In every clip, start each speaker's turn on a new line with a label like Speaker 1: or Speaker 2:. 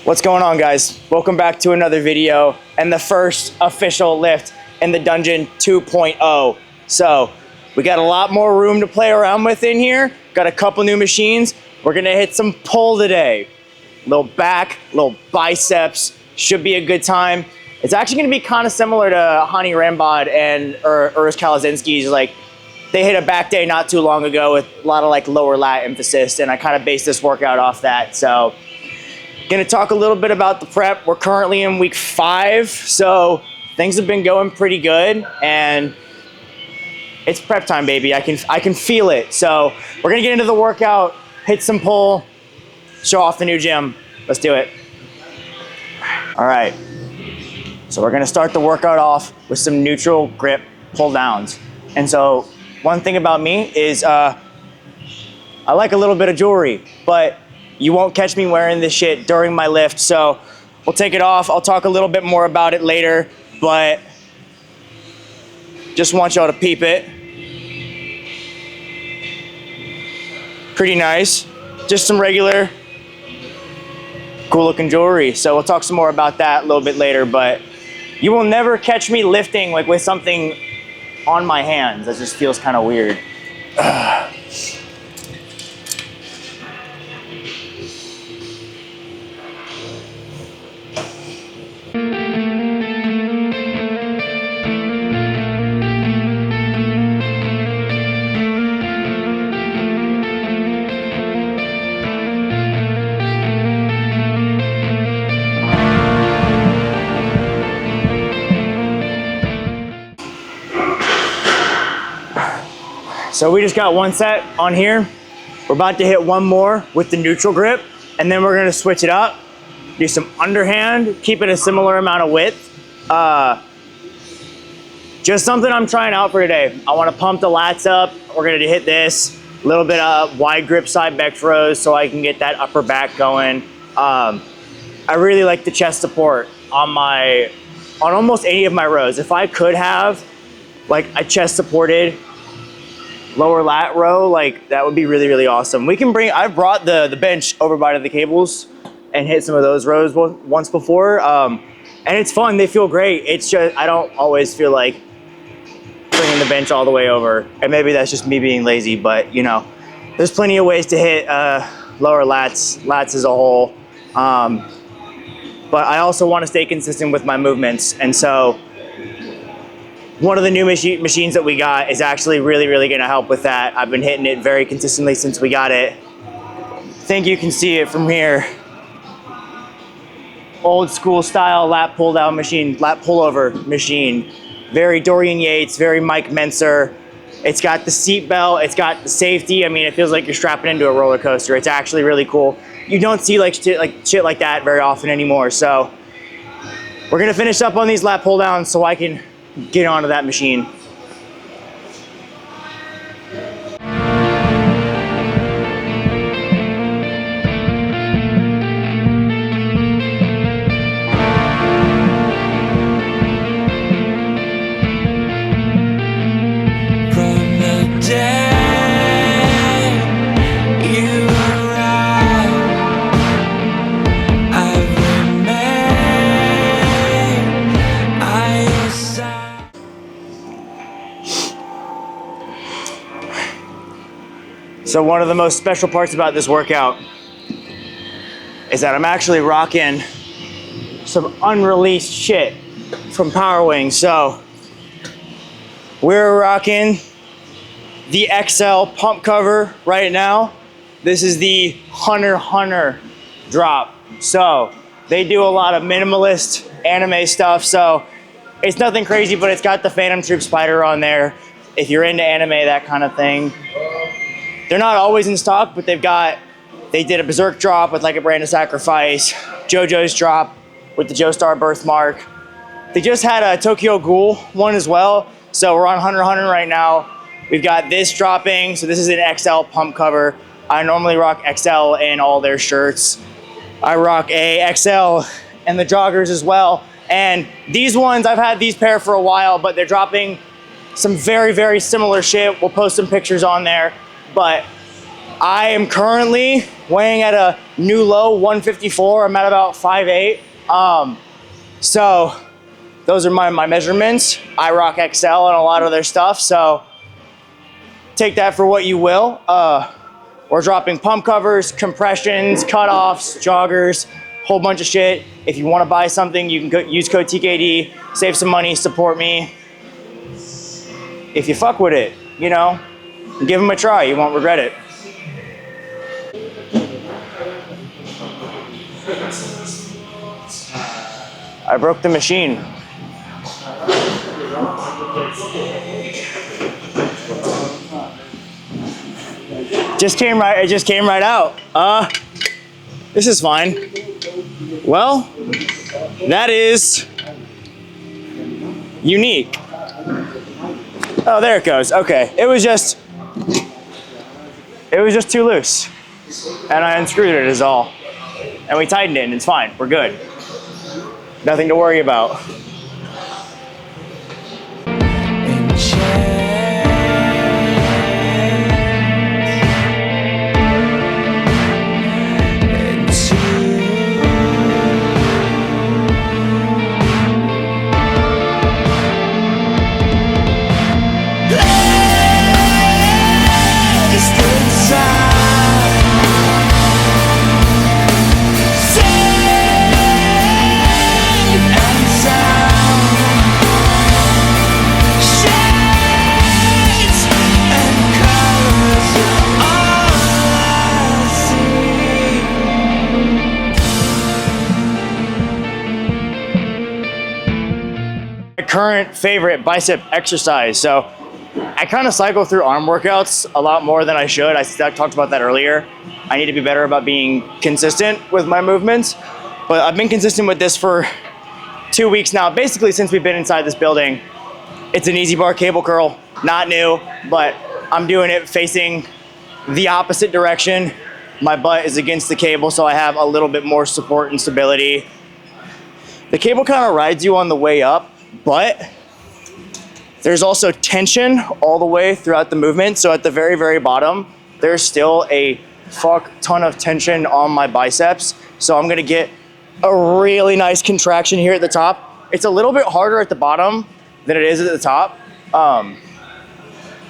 Speaker 1: What's going on, guys? Welcome back to another video and the first official lift in the Dungeon 2.0. So we got a lot more room to play around with in here. Got a couple new machines. We're gonna hit some pull today. Little back, little biceps, should be a good time. It's actually gonna be kind of similar to Hani Rambod and Urs Kalazinski's. Like, they hit a back day not too long ago with a lot of like lower lat emphasis, and I kind of based this workout off that. So gonna talk a little bit about the prep. We're currently in week 5, so things have been going pretty good, and it's prep time, baby. I can feel it. So we're gonna get into the workout, hit some pull, show off the new gym. Let's do it. All right. So we're gonna start the workout off with some neutral grip pull downs. And so one thing about me is I like a little bit of jewelry, but you won't catch me wearing this shit during my lift. So we'll take it off. I'll talk a little bit more about it later, but just want y'all to peep it. Pretty nice. Just some regular cool looking jewelry. So we'll talk some more about that a little bit later, but you will never catch me lifting like with something on my hands. That just feels kind of weird. So we just got one set on here. We're about to hit one more with the neutral grip, and then we're gonna switch it up, do some underhand, keep it a similar amount of width. Just something I'm trying out for today. I wanna pump the lats up. We're gonna hit this, a little bit of wide grip side back throws so I can get that upper back going. I really like the chest support on almost any of my rows. If I could have like a chest supported lower lat row, like that would be really, really awesome. I've brought the bench over by the cables and hit some of those rows once before. And it's fun, they feel great. It's just, I don't always feel like bringing the bench all the way over. And maybe that's just me being lazy, but you know, there's plenty of ways to hit lower lats as a whole. But I also want to stay consistent with my movements. And so one of the new machines that we got is actually really, really gonna help with that. I've been hitting it very consistently since we got it. I think you can see it from here. Old school style lat pull down machine, lat pullover machine. Very Dorian Yates, very Mike Menser. It's got the seat belt, it's got the safety. I mean, it feels like you're strapping into a roller coaster. It's actually really cool. You don't see shit like that very often anymore. So we're gonna finish up on these lat pull downs so I can get onto that machine. So one of the most special parts about this workout is that I'm actually rocking some unreleased shit from Power Wing. So we're rocking the XL pump cover right now. This is the Hunter drop. So they do a lot of minimalist anime stuff. So it's nothing crazy, but it's got the Phantom Troop spider on there. If you're into anime, that kind of thing. They're not always in stock, but they did a Berserk drop with like a Brand of Sacrifice, JoJo's drop with the Joestar birthmark. They just had a Tokyo Ghoul one as well. So we're on Hunter right now. We've got this dropping. So this is an XL pump cover. I normally rock XL in all their shirts. I rock a XL and the joggers as well. And these ones, I've had these pair for a while, but they're dropping some very, very similar shit. We'll post some pictures on there. But I am currently weighing at a new low 154. I'm at about 5'8". So those are my measurements. I rock XL and a lot of their stuff, so take that for what you will. We're dropping pump covers, compressions, cutoffs, joggers, whole bunch of shit. If you want to buy something, you can use code TKD, save some money, support me. If you fuck with it, you know, give them a try. You won't regret it. I broke the machine. It just came right out. This is fine. Well, that is unique. Oh, there it goes. Okay, it was just too loose, and I unscrewed it is all, and we tightened it, and it's fine. We're good. Nothing to worry about. Current favorite bicep exercise. So I kind of cycle through arm workouts a lot more than I should. I talked about that earlier. I need to be better about being consistent with my movements, but I've been consistent with this for 2 weeks now, basically since we've been inside this building. It's an easy bar cable curl, not new, but I'm doing it facing the opposite direction. My butt is against the cable, so I have a little bit more support and stability. The cable kind of rides you on the way up, but there's also tension all the way throughout the movement. So at the very, very bottom, there's still a fuck ton of tension on my biceps. So I'm gonna get a really nice contraction here at the top. It's a little bit harder at the bottom than it is at the top.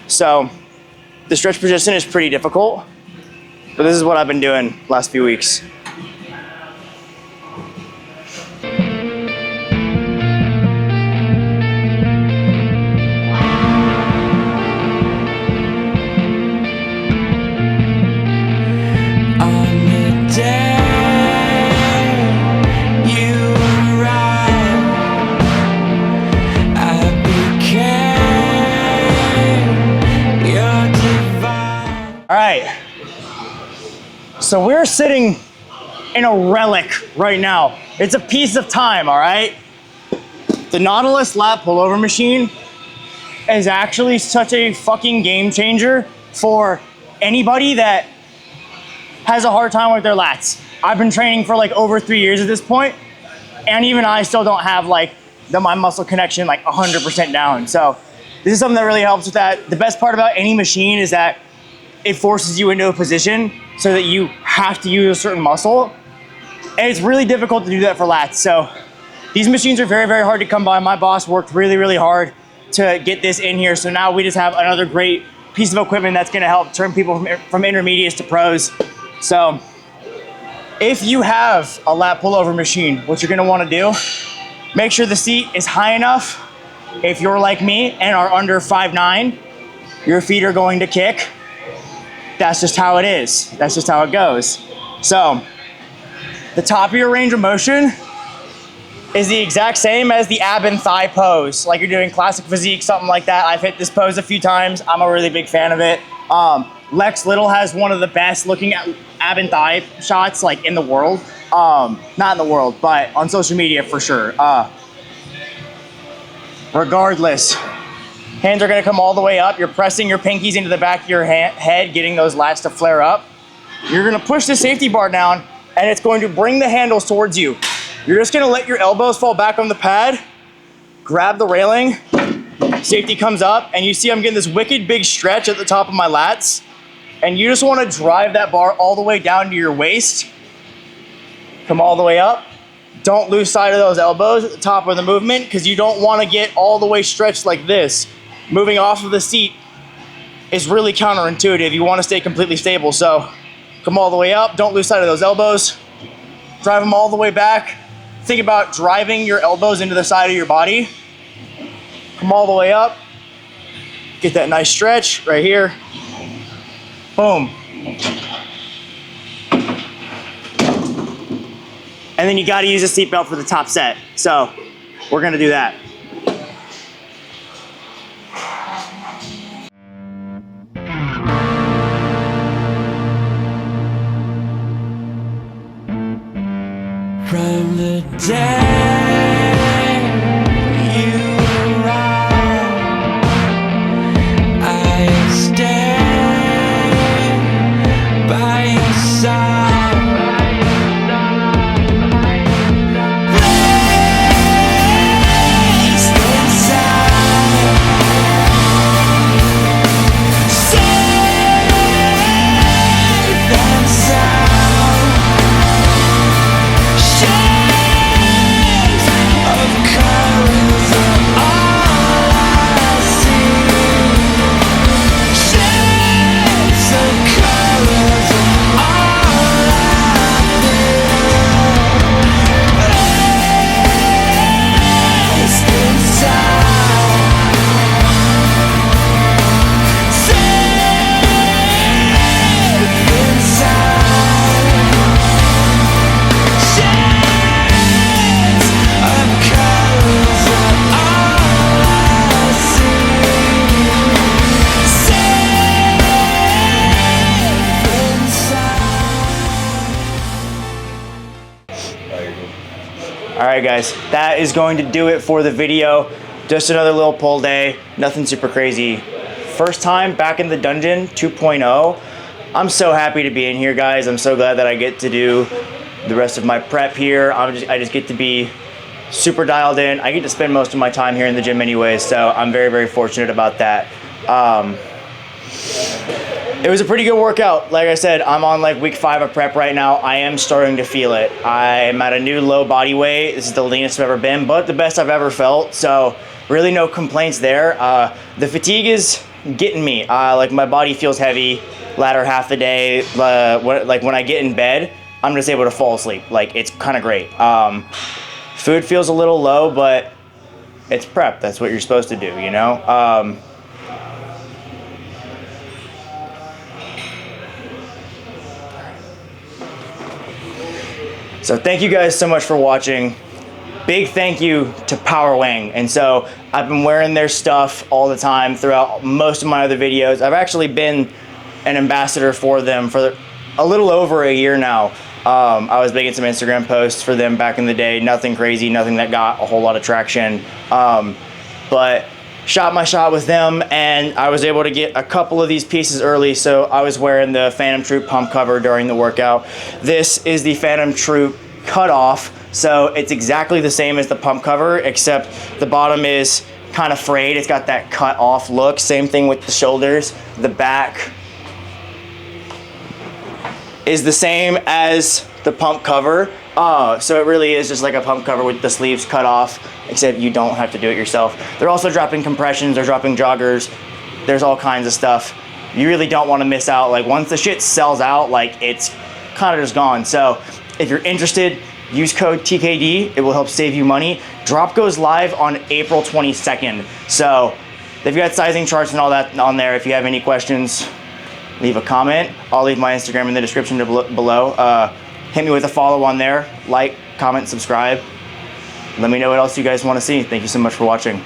Speaker 1: So the stretch position is pretty difficult, but this is what I've been doing last few weeks. All right, so we're sitting in a relic right now. It's a piece of time, all right? The Nautilus lat pullover machine is actually such a fucking game changer for anybody that has a hard time with their lats. I've been training for like over 3 years at this point, and even I still don't have like my muscle connection like 100% down. So this is something that really helps with that. The best part about any machine is that it forces you into a position so that you have to use a certain muscle. And it's really difficult to do that for lats. So these machines are very, very hard to come by. My boss worked really, really hard to get this in here. So now we just have another great piece of equipment that's gonna help turn people from intermediates to pros. So if you have a lat pullover machine, what you're gonna wanna do, make sure the seat is high enough. If you're like me and are under 5'9", your feet are going to kick. That's just how it is. That's just how it goes. So the top of your range of motion is the exact same as the ab and thigh pose. Like you're doing classic physique, something like that. I've hit this pose a few times. I'm a really big fan of it. Lex Little has one of the best looking at ab and thigh shots like in the world. Not in the world, but on social media for sure. Regardless, hands are gonna come all the way up. You're pressing your pinkies into the back of your head, getting those lats to flare up. You're gonna push the safety bar down and it's going to bring the handles towards you. You're just gonna let your elbows fall back on the pad, grab the railing, safety comes up, and you see I'm getting this wicked big stretch at the top of my lats, And you just want to drive that bar all the way down to your waist. Come all the way up. Don't lose sight of those elbows at the top of the movement because you don't want to get all the way stretched like this. Moving off of the seat is really counterintuitive. You want to stay completely stable. So come all the way up. Don't lose sight of those elbows. Drive them all the way back. Think about driving your elbows into the side of your body. Come all the way up. Get that nice stretch right here. Boom. And then you gotta use a seatbelt for the top set. So we're gonna do that.
Speaker 2: From the day you arrived, I stand by your side. Placed inside, safe and sound. Shades of colors are all I see. Shades of colors are all I feel. Placed inside, safe inside. Shades of colors are all I see. Safe inside.
Speaker 1: All right, guys, that is going to do it for the video. Just another little pull day, nothing super crazy. First time back in the dungeon 2.0. I'm so happy to be in here, guys. I'm so glad that I get to do the rest of my prep here. I just get to be super dialed in. I get to spend most of my time here in the gym anyways, so I'm very, very fortunate about that. It was a pretty good workout. Like I said, I'm on like week 5 of prep right now. I am starting to feel it. I'm at a new low body weight. This is the leanest I've ever been, but the best I've ever felt. So really no complaints there. The fatigue is getting me. Like my body feels heavy latter half the day. Like when I get in bed, I'm just able to fall asleep. Like it's kind of great. Food feels a little low, but it's prep. That's what you're supposed to do, you know? So thank you guys so much for watching. Big thank you to Power Wang. And so I've been wearing their stuff all the time throughout most of my other videos. I've actually been an ambassador for them for a little over a year now. I was making some Instagram posts for them back in the day. Nothing crazy, nothing that got a whole lot of traction. But shot my shot with them and I was able to get a couple of these pieces early. So I was wearing the Phantom Troop pump cover during the workout. This is the Phantom Troop cutoff. So it's exactly the same as the pump cover, except the bottom is kind of frayed. It's got that cut off look. Same thing with the shoulders. The back is the same as the pump cover. So it really is just like a pump cover with the sleeves cut off, except you don't have to do it yourself. They're also dropping compressions, they're dropping joggers. There's all kinds of stuff. You really don't want to miss out. Like once the shit sells out, like it's kind of just gone. So if you're interested, use code TKD. It will help save you money. Drop goes live on April 22nd. So they've got sizing charts and all that on there. If you have any questions, leave a comment. I'll leave my Instagram in the description below. Hit me with a follow on there. Like, comment, subscribe. Let me know what else you guys want to see. Thank you so much for watching.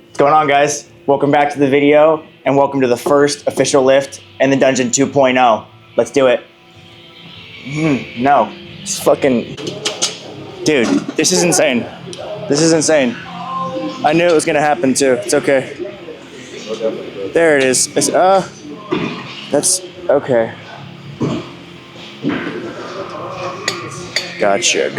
Speaker 1: What's going on, guys? Welcome back to the video and welcome to the first official lift in the Dungeon 2.0. Let's do it. No, it's fucking... Dude, this is insane. This is insane. I knew it was gonna happen too. It's okay. There it is. It's, that's okay. Gotcha.